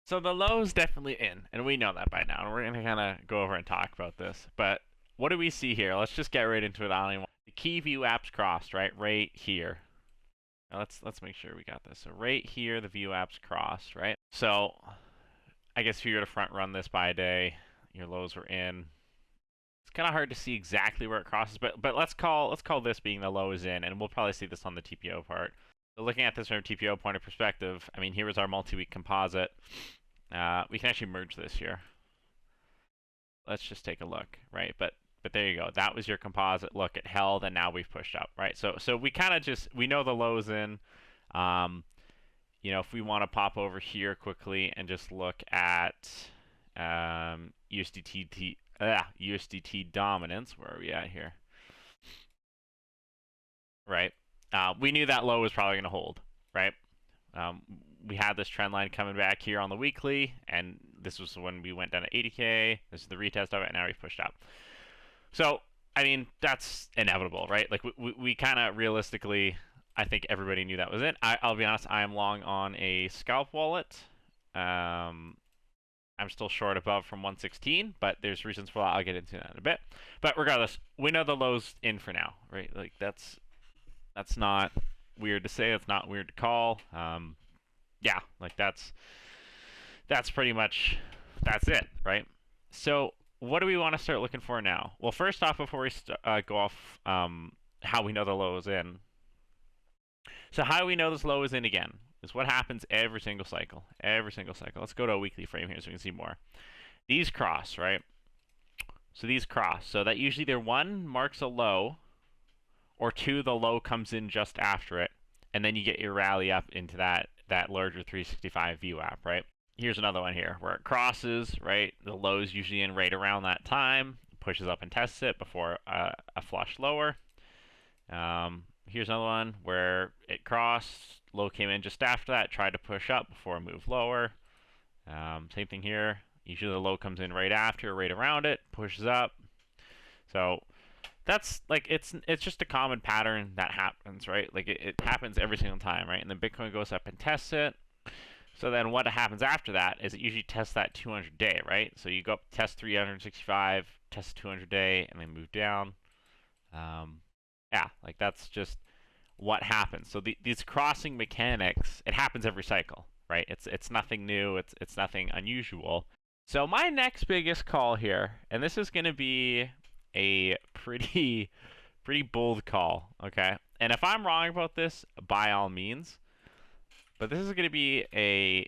So the low's definitely in, and we know that by now. And we're gonna kind of go over and talk about this. But what do we see here? Let's just get right into it. I don't even, the key view apps crossed, right here. Now let's make sure we got this. So right here, the view apps crossed, right? So I guess if you were to front run this by a day, your lows were in. It's kind of hard to see exactly where it crosses, but let's call this being the low is in, and we'll probably see this on the TPO part. So looking at this from a TPO point of perspective, I mean, here was our multi-week composite. We can actually merge this here. Let's just take a look, right? But there you go. That was your composite. Look, it held, and now we've pushed up, right? So we kind of we know the lows in. If we want to pop over here quickly and just look at USDT dominance. Where are we at here? Right. We knew that low was probably going to hold, right? We had this trend line coming back here on the weekly, and this was when we went down to 80K. This is the retest of it, and now we've pushed up. So, I mean, that's inevitable, right? Like, we kind of realistically, I think everybody knew that was it. I'll be honest, I am long on a scalp wallet. I'm still short above from 116, but there's reasons for that. I'll get into that in a bit. But regardless, we know the low's in for now, right? Like, that's not weird to say. It's not weird to call. Yeah, like that's pretty much it, right? So what do we want to start looking for now? Well, first off, before we go off how we know the low is in. So how do we know this low is in again? Is what happens every single cycle. Every single cycle. Let's go to a weekly frame here so we can see more. These cross, right? So these cross. So that usually either one marks a low, or two, the low comes in just after it, and then you get your rally up into that larger 365 view app, right? Here's another one here where it crosses, right? The low's usually in right around that time, pushes up and tests it before a flush lower. Here's another one where it crossed, low came in just after that, tried to push up before a move lower. Same thing here. Usually the low comes in right after, right around it, pushes up. So that's like it's just a common pattern that happens, right? Like it happens every single time, right? And then Bitcoin goes up and tests it. So then what happens after that is it usually tests that 200 day, right? So you go up, test 365, test 200 day, and then move down. Yeah, like that's just what happens. So these crossing mechanics, it happens every cycle, right? It's nothing new. It's nothing unusual. So my next biggest call here, and this is going to be a pretty bold call, okay? And if I'm wrong about this, by all means. But this is going to be a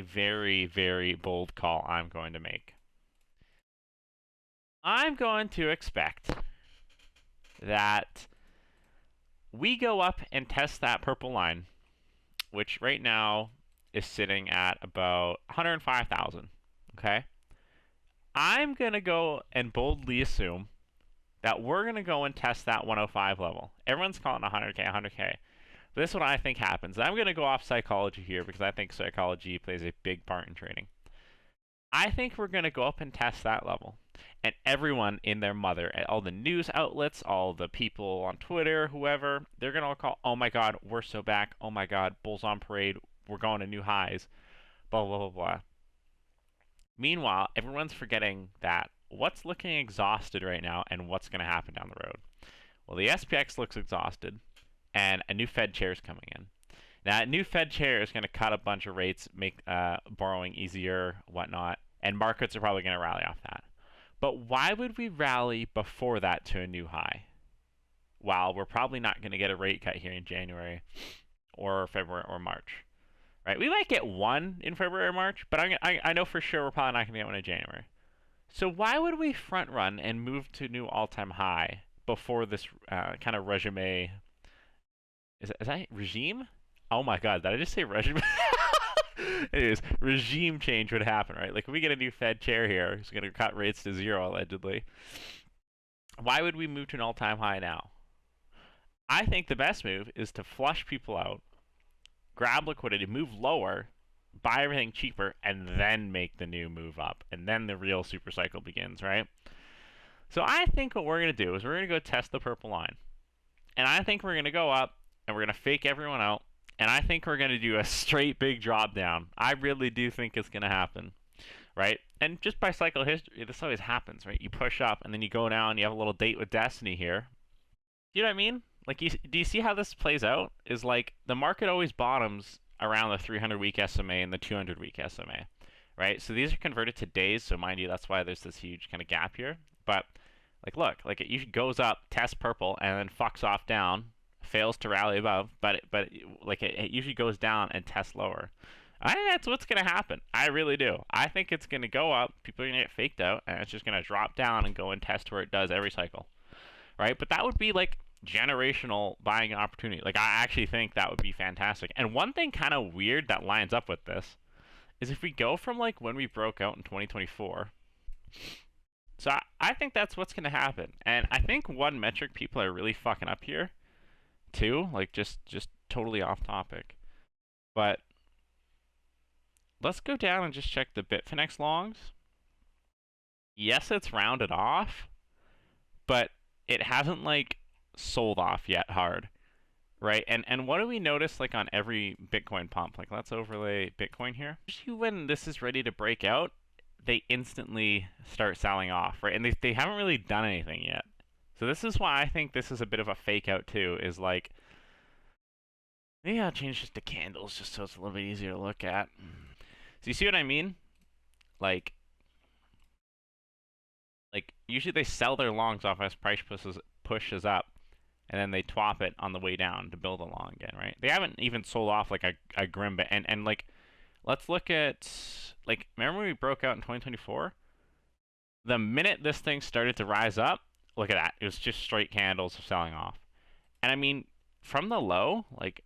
very bold call I'm going to make. I'm going to expect that we go up and test that purple line, which right now is sitting at about 105,000, okay? I'm going to go and boldly assume that we're going to go and test that 105 level. Everyone's calling 100K, 100K. But this is what I think happens. I'm going to go off psychology here because I think psychology plays a big part in trading. I think we're going to go up and test that level. And everyone in their mother, all the news outlets, all the people on Twitter, whoever, they're going to all call, oh my God, we're so back. Oh my God, bulls on parade. We're going to new highs. Blah, blah, blah, blah. Meanwhile, everyone's forgetting that what's looking exhausted right now and what's going to happen down the road. Well, the SPX looks exhausted, and a new Fed chair is coming in. Now, a new Fed chair is going to cut a bunch of rates, make borrowing easier, whatnot, and markets are probably going to rally off that. But why would we rally before that to a new high? Well, we're probably not going to get a rate cut here in January or February or March. Right? We might get one in February or March, but I know for sure we're probably not going to get one in January. So why would we front run and move to new all-time high before this kind of regime? Is that regime? Oh my God, did I just say regime? Anyways, regime change would happen, right? Like if we get a new Fed chair here, who's going to cut rates to zero allegedly. Why would we move to an all-time high now? I think the best move is to flush people out, grab liquidity, move lower, buy everything cheaper, and then make the new move up. And then the real super cycle begins, right? So I think what we're going to do is we're going to go test the purple line. And I think we're going to go up and we're going to fake everyone out. And I think we're going to do a straight big drop down. I really do think it's going to happen, right? And just by cycle history, this always happens, right? You push up and then you go down, you have a little date with destiny here. You know what I mean? Like, do you see how this plays out? Is like the market always bottoms around the 300-week SMA and the 200-week SMA, right? So these are converted to days. So mind you, that's why there's this huge kind of gap here. But like, look, like it usually goes up, tests purple, and then fucks off down, fails to rally above, but it usually goes down and tests lower. I think that's what's going to happen. I really do. I think it's going to go up, people are going to get faked out, and it's just going to drop down and go and test where it does every cycle, right? But that would be like generational buying opportunity. Like, I actually think that would be fantastic. And one thing kind of weird that lines up with this is if we go from like when we broke out in 2024. So I think that's what's going to happen. And I think one metric people are really fucking up here too, like just totally off topic. But let's go down and just check the Bitfinex longs. Yes, it's rounded off, but it hasn't like sold off yet hard, right? And what do we notice like on every Bitcoin pump? Like, let's overlay Bitcoin here. Usually when this is ready to break out, they instantly start selling off, right? And they haven't really done anything yet. So this is why I think this is a bit of a fake out too, is like, maybe I'll change this to candles just so it's a little bit easier to look at. So you see what I mean? Like usually they sell their longs off as price pushes up, and then they twop it on the way down to build a long again, right? They haven't even sold off like a grim bit. And like, let's look at, like, remember when we broke out in 2024? The minute this thing started to rise up, look at that. It was just straight candles selling off. And I mean, from the low, like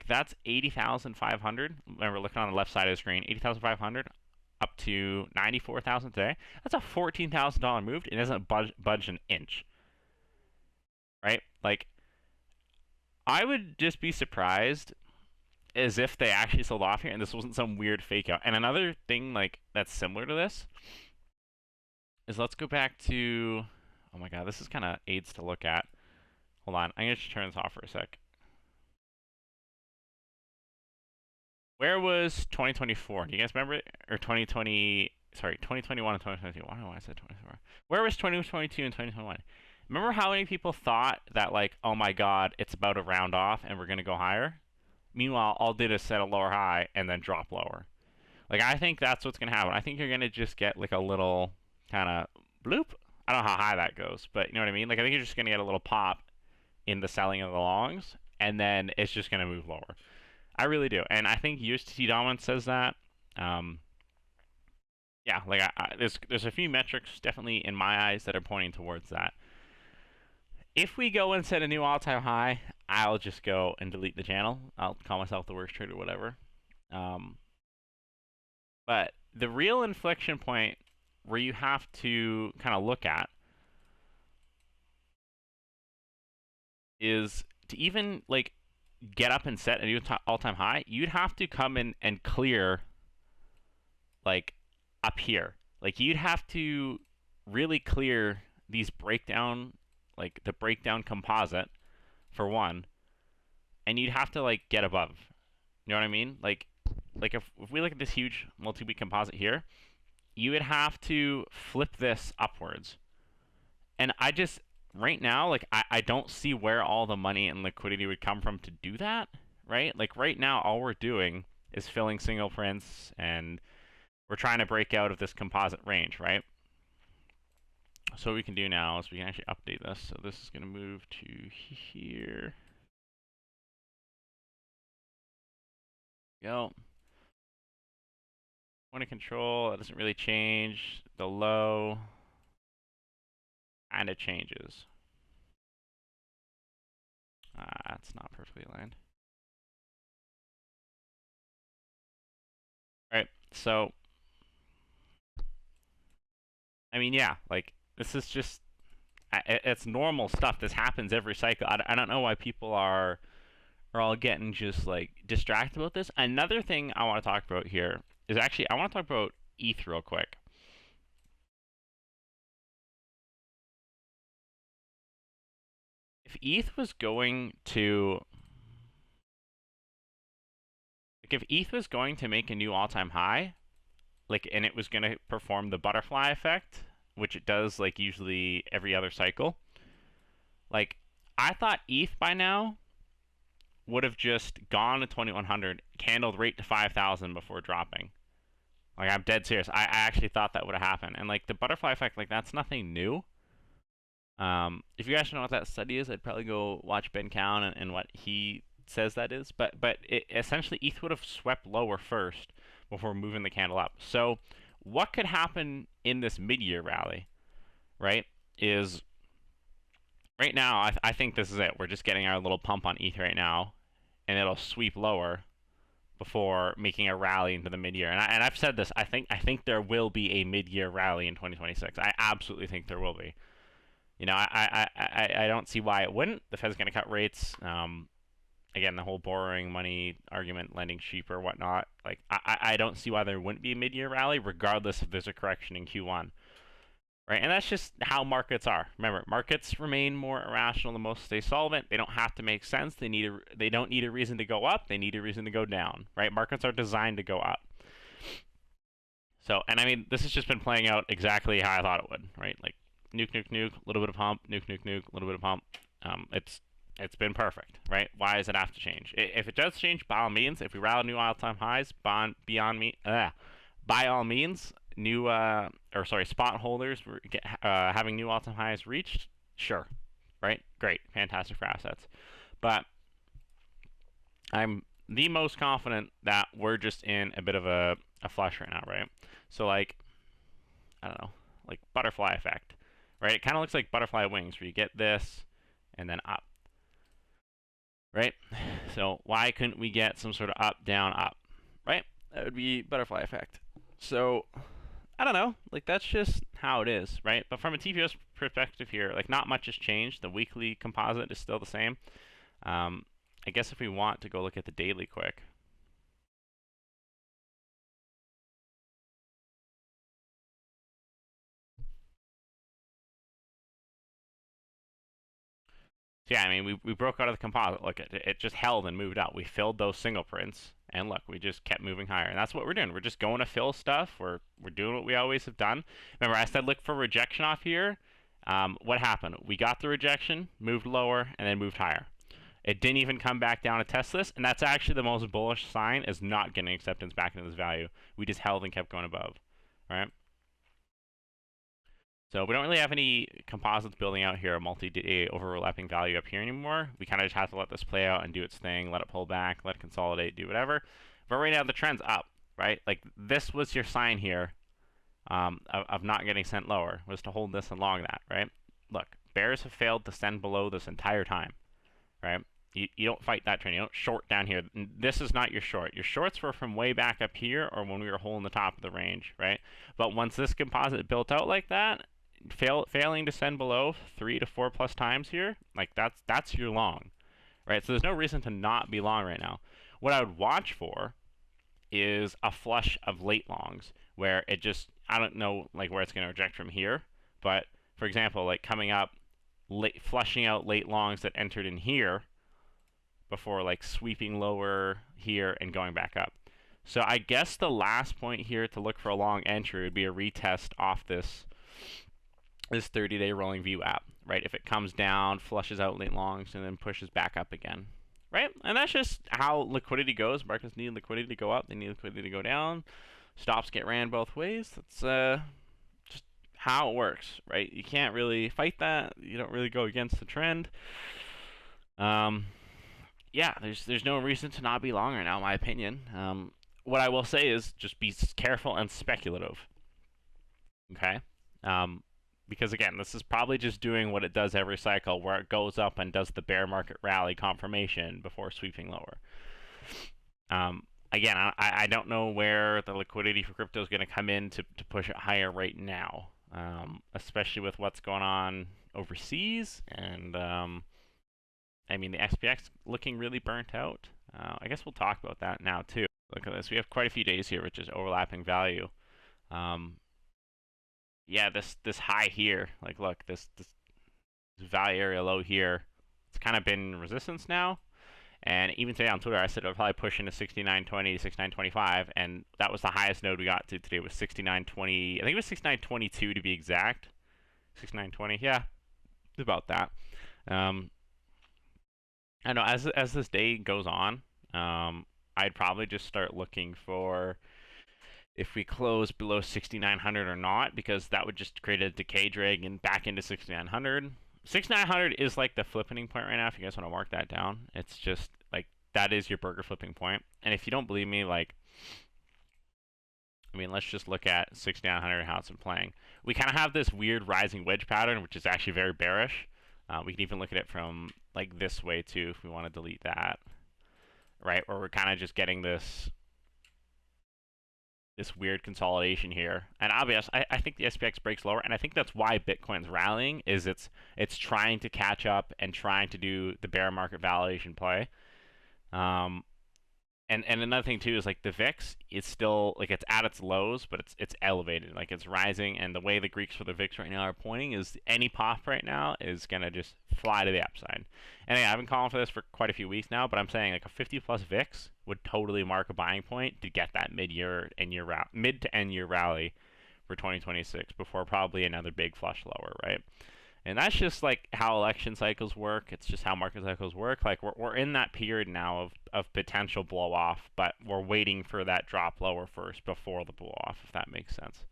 that's 80,500. Remember, looking on the left side of the screen, 80,500 up to 94,000 today. That's a $14,000 move. It doesn't budge an inch, right? Like, I would just be surprised as if they actually sold off here and this wasn't some weird fake out. And another thing like that's similar to this is, let's go back to, oh my god, this is kind of aids to look at. Hold on, I'm gonna just turn this off for a sec. Where was 2024? Do you guys remember it? Or 2020, sorry, 2021 and 2022. I don't know why I said 2024. Where was 2022 and 2021? Remember how many people thought that, like, oh my god, it's about to round off and we're gonna go higher? Meanwhile, all did is set a lower high and then drop lower. Like, I think that's what's gonna happen. I think you're gonna just get like a little kind of bloop. I don't know how high that goes, but you know what I mean? Like, I think you're just gonna get a little pop in the selling of the longs, and then it's just gonna move lower. I really do, and I think USDT dominance says that. Yeah, like there's a few metrics definitely in my eyes that are pointing towards that. If we go and set a new all-time high, I'll just go and delete the channel. I'll call myself the worst trader, whatever. But the real inflection point where you have to kind of look at is to even like get up and set a new all-time high. You'd have to come in and clear like up here. Like, you'd have to really clear these breakdown, like the breakdown composite for one, and you'd have to like get above. You know what I mean? Like if we look at this huge multi-week composite here, you would have to flip this upwards. And I just, right now, like, I don't see where all the money and liquidity would come from to do that, right? Like, right now, all we're doing is filling single prints, and we're trying to break out of this composite range, right? So what we can do now is we can actually update this. So this is going to move to here. Go. Point of control, that doesn't really change. The low, and it changes. It's not perfectly aligned. All right, so I mean, yeah, like, this is just, it's normal stuff. This happens every cycle. I don't know why people are all getting just like distracted about this. Another thing I want to talk about here is actually, I want to talk about ETH real quick. If ETH was going to if ETH was going to make a new all-time high, like, and it was going to perform the butterfly effect, which it does like usually every other cycle, like I thought ETH by now would have just gone to 2100, candled right to 5000 before dropping. Like, I'm dead serious. I actually thought that would have happened. And like the butterfly effect, like that's nothing new. If you guys don't know what that study is, I'd probably go watch Ben Cowan and what he says that is. But essentially ETH would have swept lower first before moving the candle up. So what could happen in this mid-year rally, right, is right now I think this is it. We're just getting our little pump on ETH right now, and it'll sweep lower before making a rally into the mid-year. And I've said this. I think there will be a mid-year rally in 2026. I absolutely think there will be. You know, I don't see why it wouldn't. The Fed's going to cut rates. Again, the whole borrowing money argument, lending cheap or whatnot. Like, I don't see why there wouldn't be a mid-year rally, regardless if there's a correction in Q1. Right? And that's just how markets are. Remember, markets remain more irrational than most stay solvent. They don't have to make sense. They don't need a reason to go up. They need a reason to go down. Right? Markets are designed to go up. So, and I mean, this has just been playing out exactly how I thought it would. Right? Like, nuke, nuke, nuke, a little bit of pump, nuke, nuke, nuke, a little bit of pump. It's been perfect, right? Why does it have to change? If it does change, by all means, if we rally new all-time highs, by all means, spot holders having new all-time highs reached, sure, right? Great, fantastic for assets. But I'm the most confident that we're just in a bit of a flush right now, right? So like, I don't know, like butterfly effect, right? It kind of looks like butterfly wings, where you get this and then up, right? So why couldn't we get some sort of up, down, up, right? That would be butterfly effect. So I don't know, like that's just how it is, right? But from a TPS perspective here, like not much has changed. The weekly composite is still the same. I guess if we want to go look at the daily quick. Yeah, I mean, we broke out of the composite. Look, it just held and moved out. We filled those single prints, and look, we just kept moving higher. And that's what we're doing. We're just going to fill stuff. We're doing what we always have done. Remember, I said look for rejection off here. What happened? We got the rejection, moved lower, and then moved higher. It didn't even come back down to test this, and that's actually the most bullish sign, is not getting acceptance back into this value. We just held and kept going above, right? So we don't really have any composites building out here, a multi-day overlapping value up here anymore. We kind of just have to let this play out and do its thing, let it pull back, let it consolidate, do whatever. But right now the trend's up, right? Like this was your sign here of not getting sent lower, was to hold this along that, right? Look, bears have failed to send below this entire time, right? You don't fight that trend. You don't short down here. This is not your short. Your shorts were from way back up here or when we were holding the top of the range, right? But once this composite built out like that, failing to send below 3 to 4 plus times here, like that's your long, right? So there's no reason to not be long right now. What I would watch for is a flush of late longs where it just, I don't know like where it's going to reject from here, but for example, like coming up, flushing out late longs that entered in here before like sweeping lower here and going back up. So I guess the last point here to look for a long entry would be a retest off this 30-day rolling view app, right? If it comes down, flushes out late longs, and then pushes back up again, right? And that's just how liquidity goes. Markets need liquidity to go up. They need liquidity to go down. Stops get ran both ways. That's just how it works, right? You can't really fight that. You don't really go against the trend. Yeah, there's no reason to not be long right now, in my opinion. What I will say is just be careful and speculative, okay? Because again, this is probably just doing what it does every cycle, where it goes up and does the bear market rally confirmation before sweeping lower. Again, I don't know where the liquidity for crypto is going to come in to push it higher right now, especially with what's going on overseas. And I mean, the SPX looking really burnt out. I guess we'll talk about that now too. Look at this. We have quite a few days here, which is overlapping value. Yeah, this high here, like look, this value area low here, it's kind of been resistance now, And even today on Twitter, I said it'll probably push into 69.20 to 69.25, and that was the highest node we got to today was 69.20. I think it was 69.22 to be exact. 69.20, yeah, about that. I know as this day goes on, I'd probably just start looking for if we close below 6,900 or not, because that would just create a decay drag and back into 6,900. 6,900 is like the flipping point right now. If you guys want to mark that down, it's just like that is your burger flipping point. And if you don't believe me, like, I mean, let's just look at 6,900 how it's been playing. We kind of have this weird rising wedge pattern, which is actually very bearish. We can even look at it from like this way too, if we want to delete that, right? Where we're kind of just getting this weird consolidation here. And obviously, I think the SPX breaks lower, and I think that's why Bitcoin's rallying, is it's trying to catch up and trying to do the bear market validation play. And another thing too is like the VIX is still like it's at its lows, but it's elevated, like it's rising. And the way the Greeks for the VIX right now are pointing is any pop right now is gonna just fly to the upside. And yeah, I've been calling for this for quite a few weeks now, but I'm saying like a 50 plus VIX would totally mark a buying point to get that mid to end year rally for 2026 before probably another big flush lower, right? And that's just like how election cycles work. It's just how market cycles work. Like we're in that period now of potential blow off, but we're waiting for that drop lower first before the blow off, if that makes sense.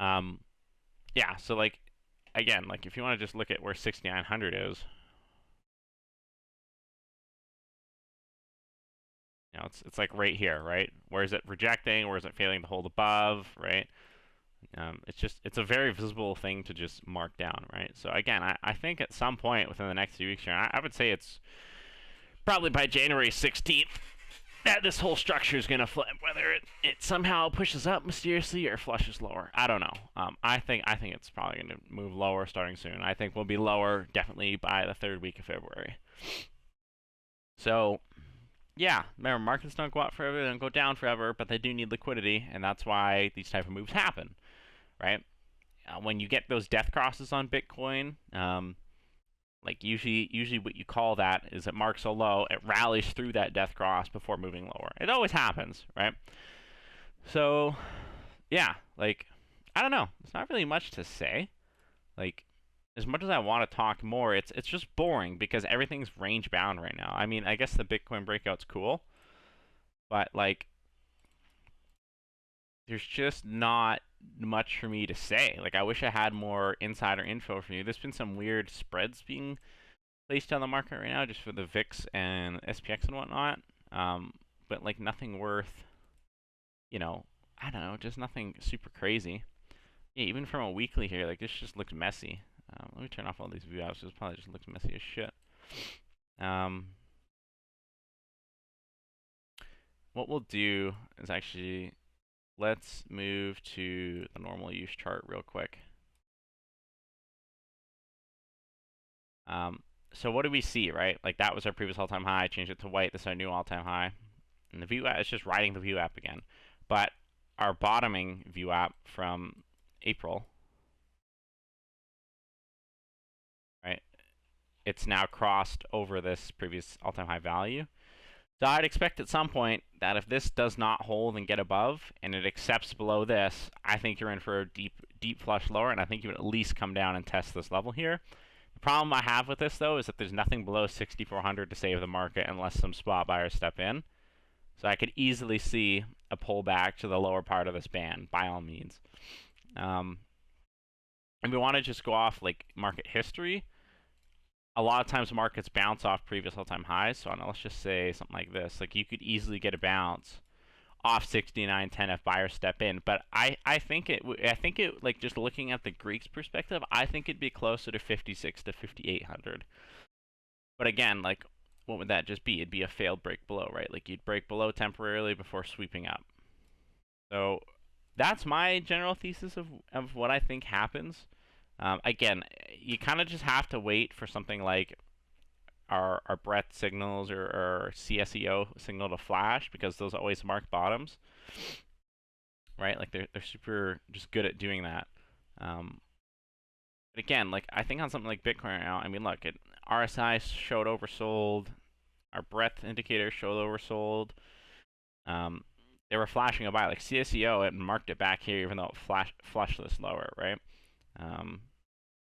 Yeah, so like again, like if you want to just look at where 6,900 is, you know, it's like right here, right? Where is it rejecting? Where is it failing to hold above, right? It's a very visible thing to just mark down, right? So again, I think at some point within the next few weeks here, I would say it's probably by January 16th that this whole structure is going to flip, whether it somehow pushes up mysteriously or flushes lower. I don't know. I think it's probably going to move lower starting soon. I think we'll be lower definitely by the third week of February. So yeah, remember, markets don't go up forever, they don't go down forever, but they do need liquidity, and that's why these type of moves happen, right? When you get those death crosses on Bitcoin, like usually what you call that is it marks a low, it rallies through that death cross before moving lower. It always happens, right? So, yeah, like, I don't know. There's not really much to say. Like, as much as I want to talk more, it's just boring because everything's range bound right now. I mean, I guess the Bitcoin breakout's cool, but like there's just not much for me to say. Like I wish I had more insider info for you. There's been some weird spreads being placed on the market right now just for the VIX and SPX and whatnot. But like nothing worth, you know, I don't know, just nothing super crazy. Yeah, even from a weekly here, like this just looks messy. Let me turn off all these view apps. This probably just looks messy as shit. What we'll do is actually, let's move to the normal use chart real quick. So what do we see, right? Like that was our previous all-time high. Changed it to white. This is our new all-time high. And the view app is just riding the view app again. But our bottoming view app from April, right? It's now crossed over this previous all-time high value. So I'd expect at some point that if this does not hold and get above, and it accepts below this, I think you're in for a deep flush lower, and I think you would at least come down and test this level here. The problem I have with this, though, is that there's nothing below 6,400 to save the market unless some spot buyers step in. So I could easily see a pullback to the lower part of this band, by all means. And we want to just go off like market history. A lot of times markets bounce off previous all-time highs. So let's just say something like this. Like you could easily get a bounce off 69.10 if buyers step in. But I think it like just looking at the Greeks' perspective, I think it'd be closer to 56 to 5,800. But again, like what would that just be? It'd be a failed break below, right? Like you'd break below temporarily before sweeping up. So that's my general thesis of what I think happens. Again, you kind of just have to wait for something like our Brett signals or CSEO signal to flash, because those always mark bottoms, right? Like they're super just good at doing that. But again, like I think on something like Bitcoin right now, I mean, look, RSI showed oversold. our breadth indicators show oversold. They were flashing a buy, like CSEO, it marked it back here even though it flushed this lower, right?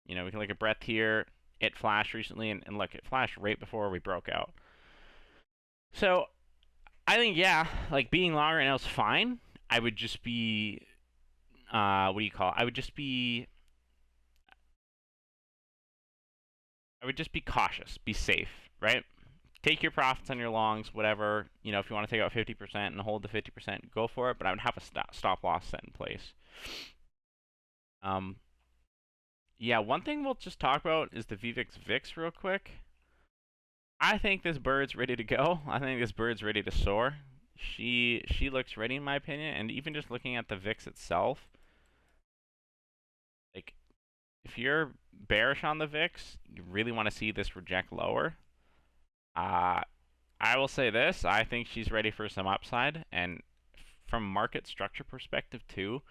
We can look at breadth here. It flashed recently, and look, it flashed right before we broke out. So I think, yeah, like being long right now is fine. I would just be, I would just be cautious, be safe, right? Take your profits on your longs, whatever. If you want to take out 50% and hold the 50%, go for it. But I would have a stop loss set in place. Yeah, one thing we'll just talk about is the VVIX real quick. I think this bird's ready to go. I think this bird's ready to soar. She looks ready in my opinion, and even just looking at the VIX itself, like if you're bearish on the VIX, you really want to see this reject lower. I will say this, I think she's ready for some upside, and from market structure perspective too,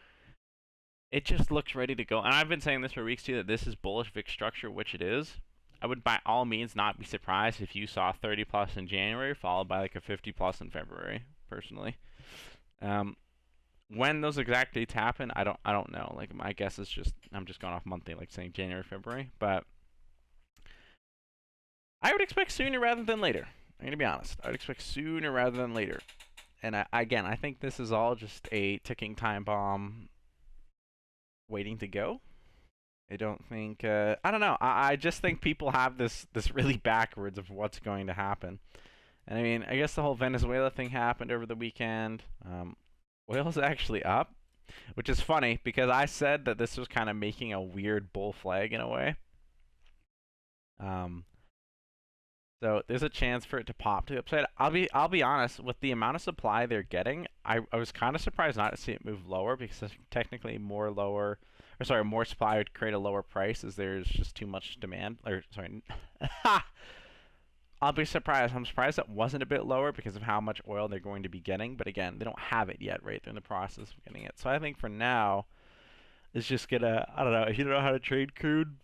it just looks ready to go. And I've been saying this for weeks too, that this is bullish VIX structure, which it is. I would by all means not be surprised if you saw 30 plus in January followed by like a 50 plus in February, personally. When those exact dates happen, I don't know. Like my guess is I'm just going off monthly, like saying January, February, but I would expect sooner rather than later. I'm gonna be honest. I would expect sooner rather than later. And I think this is all just a ticking time bomb waiting to go. I don't think, I don't know. I just think people have this really backwards of what's going to happen. And I mean, I guess the whole Venezuela thing happened over the weekend. Oil's actually up, which is funny because I said that this was kind of making a weird bull flag in a way. So there's a chance for it to pop to the upside. I'll be honest, with the amount of supply they're getting, I was kind of surprised not to see it move lower because technically more supply would create a lower price as there's just too much demand. I'll be surprised. I'm surprised it wasn't a bit lower because of how much oil they're going to be getting. But again, they don't have it yet, right? They're in the process of getting it. So I think for now, it's just gonna, I don't know, if you don't know how to trade crude,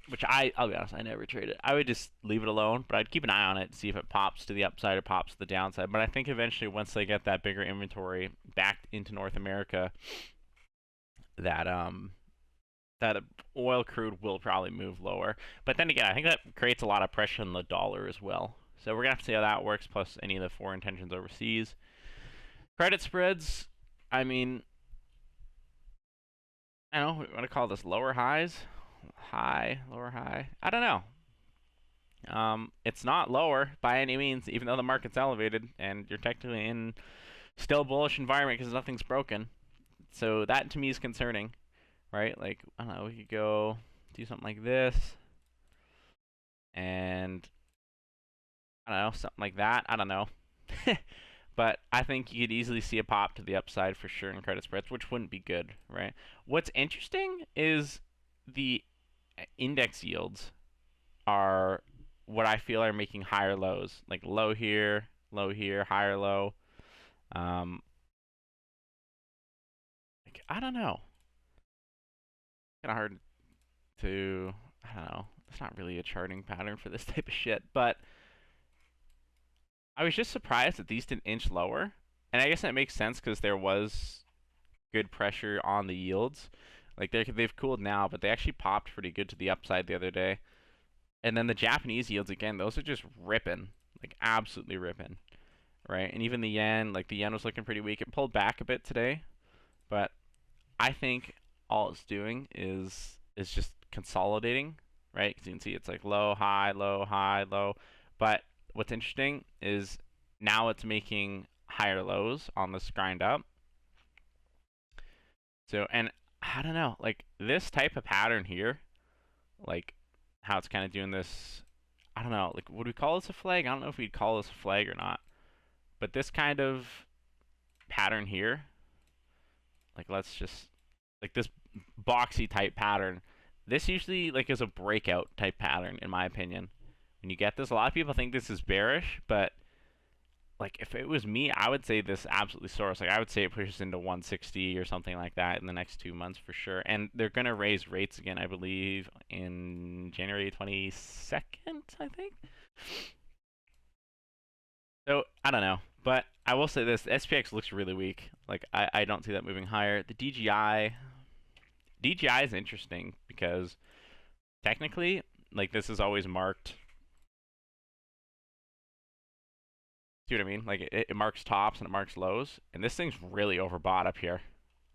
which I'll be honest, I never trade it. I would just leave it alone, but I'd keep an eye on it, see if it pops to the upside or pops to the downside. But I think eventually, once they get that bigger inventory back into North America, that oil crude will probably move lower. But then again, I think that creates a lot of pressure on the dollar as well. So we're gonna have to see how that works, plus any of the foreign tensions overseas. Credit spreads, I mean, I don't know, we want to call this lower highs? Lower high. I don't know. It's not lower by any means, even though the market's elevated and you're technically in still bullish environment because nothing's broken. So that to me is concerning, right? Like, I don't know, we could go do something like this, and I don't know, something like that. I don't know. But I think you could easily see a pop to the upside for sure in credit spreads, which wouldn't be good, right? What's interesting is the index yields are what I feel are making higher lows, like low here, higher low. Like, I don't know. Kind of hard to, I don't know. It's not really a charting pattern for this type of shit, but I was just surprised that these didn't inch lower. And I guess that makes sense because there was good pressure on the yields. Like they've cooled now, but they actually popped pretty good to the upside the other day. And then the Japanese yields again, those are just ripping, like absolutely ripping, right? And even the yen, like the yen was looking pretty weak. It pulled back a bit today, but I think all it's doing is just consolidating, right? Because you can see it's like low, high, low, high, low. But what's interesting is now it's making higher lows on this grind up. So, and I don't know, like this type of pattern here, like how it's kind of doing this, I don't know, like would we call this a flag? I don't know if we'd call this a flag or not. But this kind of pattern here, like let's just, like this boxy type pattern, this usually like is a breakout type pattern in my opinion. When you get this, a lot of people think this is bearish, but like if it was me, I would say this absolutely soars. Like I would say it pushes into 160 or something like that in the next 2 months for sure. And they're gonna raise rates again, I believe, in January 22nd, I think. So I don't know, but I will say this: the SPX looks really weak. Like I don't see that moving higher. The DGI is interesting because technically, like this is always marked. See what I mean? Like it marks tops and it marks lows, and this thing's really overbought up here.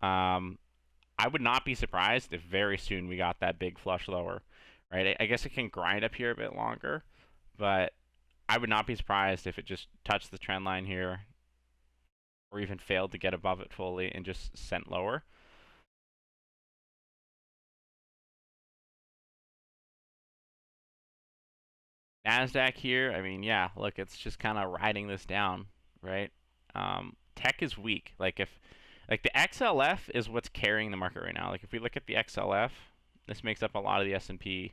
I would not be surprised if very soon we got that big flush lower, right? I guess it can grind up here a bit longer, but I would not be surprised if it just touched the trend line here or even failed to get above it fully and just sent lower. NASDAQ here, I mean, yeah, look, it's just kind of riding this down, right? Tech is weak. Like the XLF is what's carrying the market right now. Like if we look at the XLF, this makes up a lot of the S&P,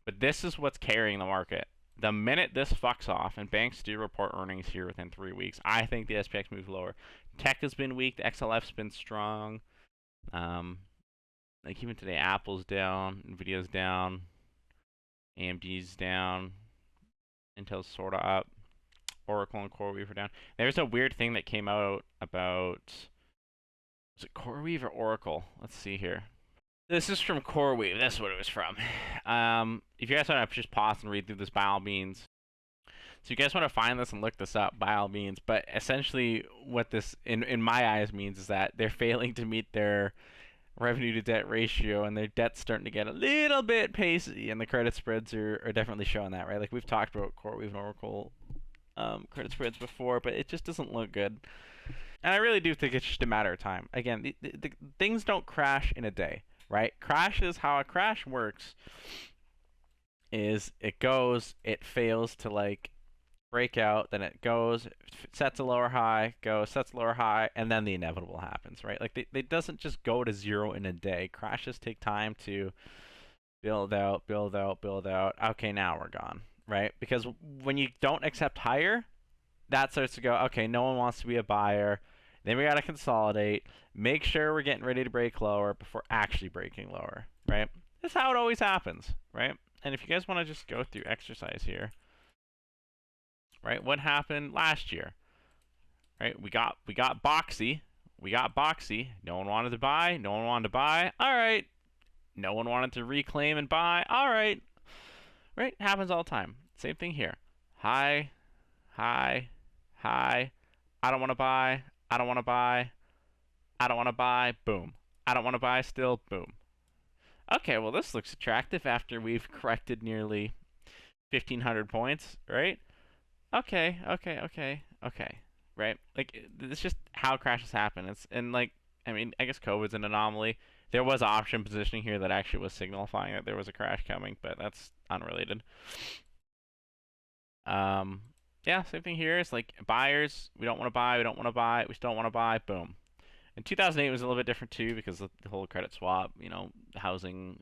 but this is what's carrying the market. The minute this fucks off, and banks do report earnings here within 3 weeks, I think the SPX moves lower. Tech has been weak. The XLF's been strong. Like even today, Apple's down, Nvidia's down, AMD's down, Intel's sort of up, Oracle and Coreweave are down. There's a weird thing that came out about, was it Coreweave or Oracle? Let's see here. This is from Coreweave. That's what it was from. If you guys want to just pause and read through this, by all means. So you guys want to find this and look this up, by all means. But essentially, what this, in my eyes, means is that they're failing to meet their revenue to debt ratio, and their debt's starting to get a little bit pacey, and the credit spreads are definitely showing that, right? Like we've talked about Coreweave and Oracle credit spreads before, but it just doesn't look good. And I really do think it's just a matter of time. Again, the things don't crash in a day, right? Crashes, how a crash works is it goes, it fails to like break out, then it goes, sets a lower high, goes, sets a lower high, and then the inevitable happens, right? Like it doesn't just go to zero in a day. Crashes take time to build out, build out, build out. Okay, now we're gone, right? Because when you don't accept higher, that starts to go, okay, no one wants to be a buyer. Then we got to consolidate, make sure we're getting ready to break lower before actually breaking lower, right? That's how it always happens, right? And if you guys want to just go through exercise here, right? What happened last year, right? We got boxy. We got boxy. No one wanted to buy. No one wanted to buy. All right. No one wanted to reclaim and buy. All right. Right? Happens all the time. Same thing here. High, high, high. I don't want to buy. I don't want to buy. I don't want to buy. Boom. I don't want to buy still. Boom. Okay, well, this looks attractive after we've corrected nearly 1,500 points, right? Okay, right? Like, it's just how crashes happen. I mean, I guess COVID's an anomaly. There was option positioning here that actually was signifying that there was a crash coming, but that's unrelated. Yeah, same thing here. It's like buyers, we don't want to buy, we don't want to buy, we still don't want to buy, boom. And 2008 was a little bit different too because of the whole credit swap, you know, housing,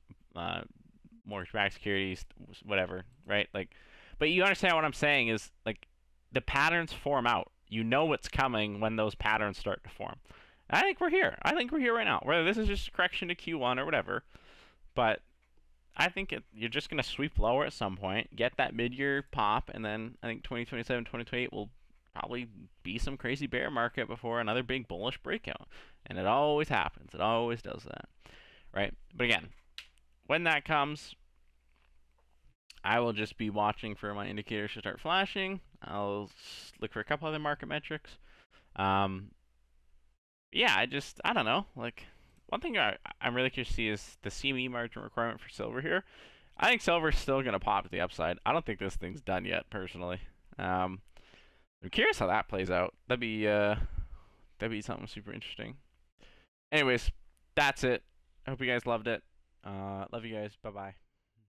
mortgage-backed securities, whatever, right? Like, but you understand what I'm saying is like the patterns form out. You know what's coming when those patterns start to form. And I think we're here. I think we're here right now. Whether this is just a correction to Q1 or whatever, but I think you're just going to sweep lower at some point, get that mid-year pop, and then I think 2027, 2028 will probably be some crazy bear market before another big bullish breakout. And it always happens. It always does that, right? But again, when that comes, I will just be watching for my indicators to start flashing. I'll look for a couple other market metrics. Yeah, I don't know. Like, one thing I'm really curious to see is the CME margin requirement for silver here. I think silver's still going to pop to the upside. I don't think this thing's done yet, personally. I'm curious how that plays out. That'd be something super interesting. Anyways, that's it. I hope you guys loved it. Love you guys. Bye-bye.